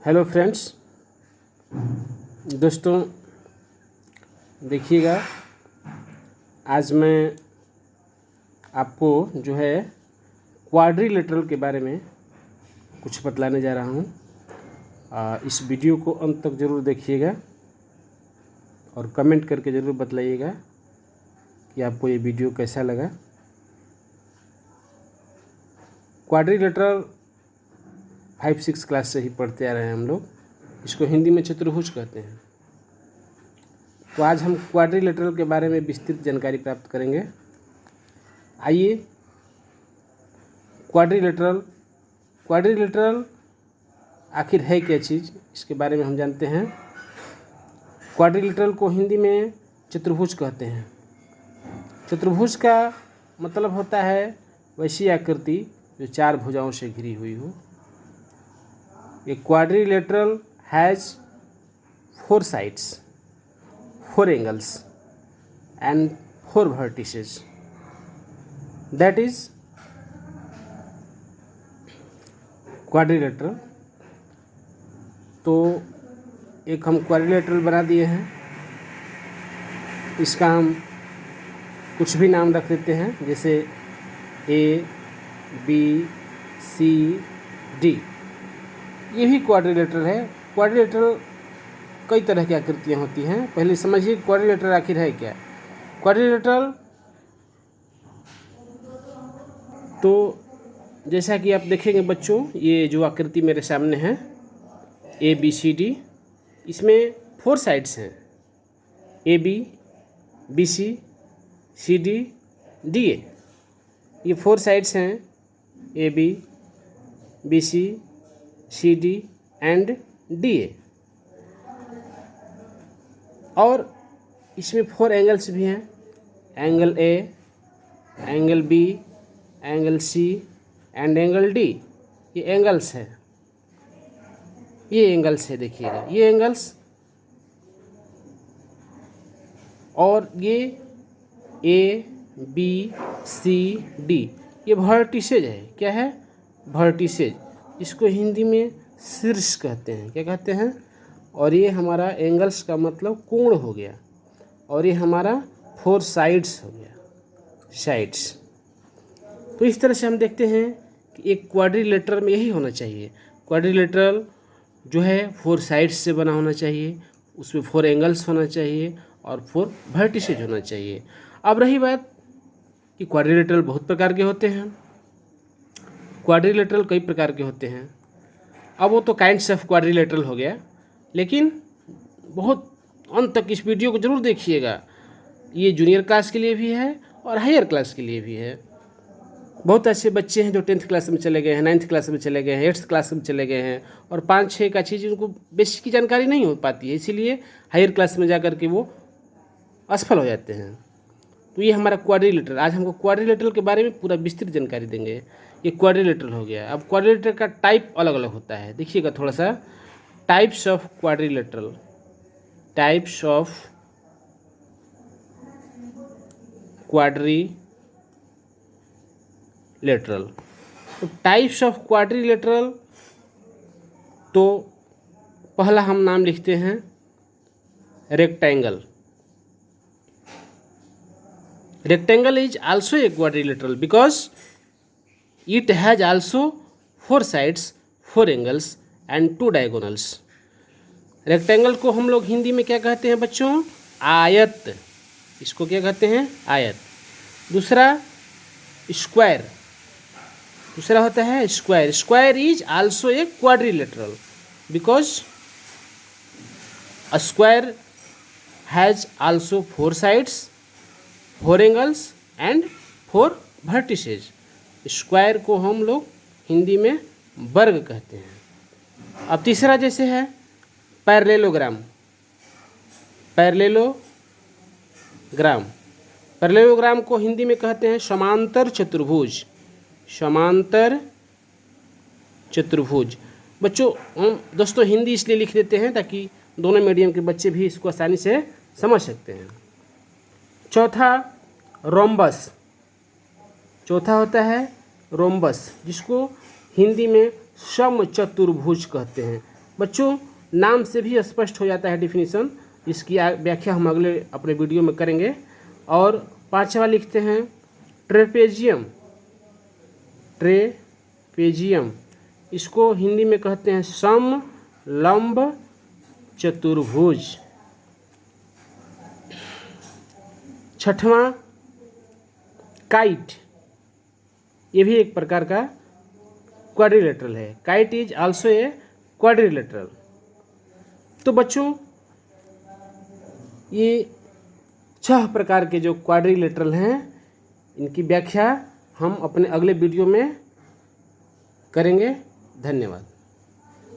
Hello friends, दोस्तों देखिएगा, आज मैं आपको जो है क्वाड्रिलेटरल के बारे में कुछ बतलाने जा रहा हूँ। इस वीडियो को अंत तक ज़रूर देखिएगा और कमेंट करके ज़रूर बतलाइएगा कि आपको ये वीडियो कैसा लगा। क्वाड्रिलेटरल 5-6 क्लास से ही पढ़ते आ रहे हैं हम लोग। इसको हिंदी में चतुर्भुज कहते हैं। तो आज हम क्वाड्रिलेटरल के बारे में विस्तृत जानकारी प्राप्त करेंगे। आइए, क्वाड्रिलेटरल आखिर है क्या चीज़, इसके बारे में हम जानते हैं। क्वाड्रिलेटरल को हिंदी में चतुर्भुज कहते हैं। चतुर्भुज का मतलब होता है वैसी आकृति जो 4 भुजाओं से घिरी हुई हो। A quadrilateral has 4 sides, 4 angles and 4 vertices. That is quadrilateral। तो एक हम क्वाड्रिलेटरल बना दिए हैं। इसका हम कुछ भी नाम रख देते हैं, जैसे A, B, C, D। ये भी क्वाड्रिलेटरल है। क्वाड्रिलेटरल कई तरह की आकृतियाँ होती हैं। पहले समझिए क्वाड्रिलेटरल आखिर है क्या। क्वाड्रिलेटरल तो जैसा कि आप देखेंगे बच्चों, ये जो आकृति मेरे सामने है ABCD, इसमें 4 साइड्स हैं, AB, BC, CD, DA। ये 4 साइड्स हैं, AB, BC, CD and DA। और इसमें 4 एंगल्स भी हैं, angle A, angle B, angle C and angle D। ये एंगल्स है, देखिएगा ये एंगल्स। और ये A, B, C, D ये वर्टिसेज है। क्या है? वर्टिसेज। इसको हिंदी में शीर्ष कहते हैं। क्या कहते हैं? और ये हमारा एंगल्स का मतलब कोण हो गया। और ये हमारा 4 साइड्स हो गया, साइड्स। तो इस तरह से हम देखते हैं कि एक क्वाड्रिलेटरल में यही होना चाहिए। क्वाड्रिलेटरल जो है 4 साइड्स से बना होना चाहिए, उसमें 4 एंगल्स होना चाहिए और 4 वर्टिसेज होना चाहिए। अब रही बात कि क्वाड्रिलेटरल बहुत प्रकार के होते हैं। क्वाड्रिलेटरल कई प्रकार के होते हैं। अब वो तो काइंड्स ऑफ क्वाड्रिलेटरल हो गया, लेकिन बहुत अंत तक इस वीडियो को ज़रूर देखिएगा। ये जूनियर क्लास के लिए भी है और हायर क्लास के लिए भी है। बहुत ऐसे बच्चे हैं जो 10th क्लास में चले गए हैं, 9th क्लास में चले गए हैं, 8th क्लास में चले गए हैं और 5-6 का चीज़ उनको बेसिक की जानकारी नहीं हो पाती है, इसीलिए हायर क्लास में जा कर के वो असफल हो जाते हैं। तो ये हमारा क्वाड्रिलेटरल। आज हमको क्वाड्रिलेटरल के बारे में पूरा विस्तृत जानकारी देंगे। ये क्वाड्रिलेटरल हो गया। अब क्वाड्रिलेटरल का टाइप अलग अलग होता है, देखिएगा थोड़ा सा। Types of quadrilateral, types of quadrilateral. तो टाइप्स ऑफ क्वाड्रिलेटरल, तो पहला हम नाम लिखते हैं rectangle. Rectangle is also a quadrilateral because it has also 4 sides, 4 angles and 2 diagonals। Rectangle को हम लोग हिंदी में क्या कहते हैं बच्चों? आयत। इसको क्या कहते हैं? आयत। दूसरा स्क्वायर, दूसरा होता है square. Square is also a quadrilateral because a square has also 4 sides, 4 angles and 4 vertices। Square को हम लोग हिंदी में वर्ग कहते हैं। अब तीसरा जैसे है पैरेललोग्राम। पैरेललोग्राम को हिंदी में कहते हैं समांतर चतुर्भुज। समांतर चतुर्भुज। बच्चों हम दोस्तों हिंदी इसलिए लिख देते हैं ताकि दोनों मीडियम के बच्चे भी इसको आसानी से समझ सकते हैं। चौथा रोम्बस। चौथा होता है रोम्बस, जिसको हिंदी में समचतुर्भुज कहते हैं। बच्चों, नाम से भी स्पष्ट हो जाता है डिफिनीशन, इसकी व्याख्या हम अगले अपने वीडियो में करेंगे। और पांचवा लिखते हैं ट्रेपेजियम। ट्रेपेजियम, इसको हिंदी में कहते हैं समलंब चतुर्भुज। छठवां काइट, ये भी एक प्रकार का क्वाड्रिलेटरल है। Kite is also a quadrilateral. तो बच्चों, ये 6 प्रकार के जो क्वाड्रिलेटरल हैं, इनकी व्याख्या हम अपने अगले वीडियो में करेंगे। धन्यवाद।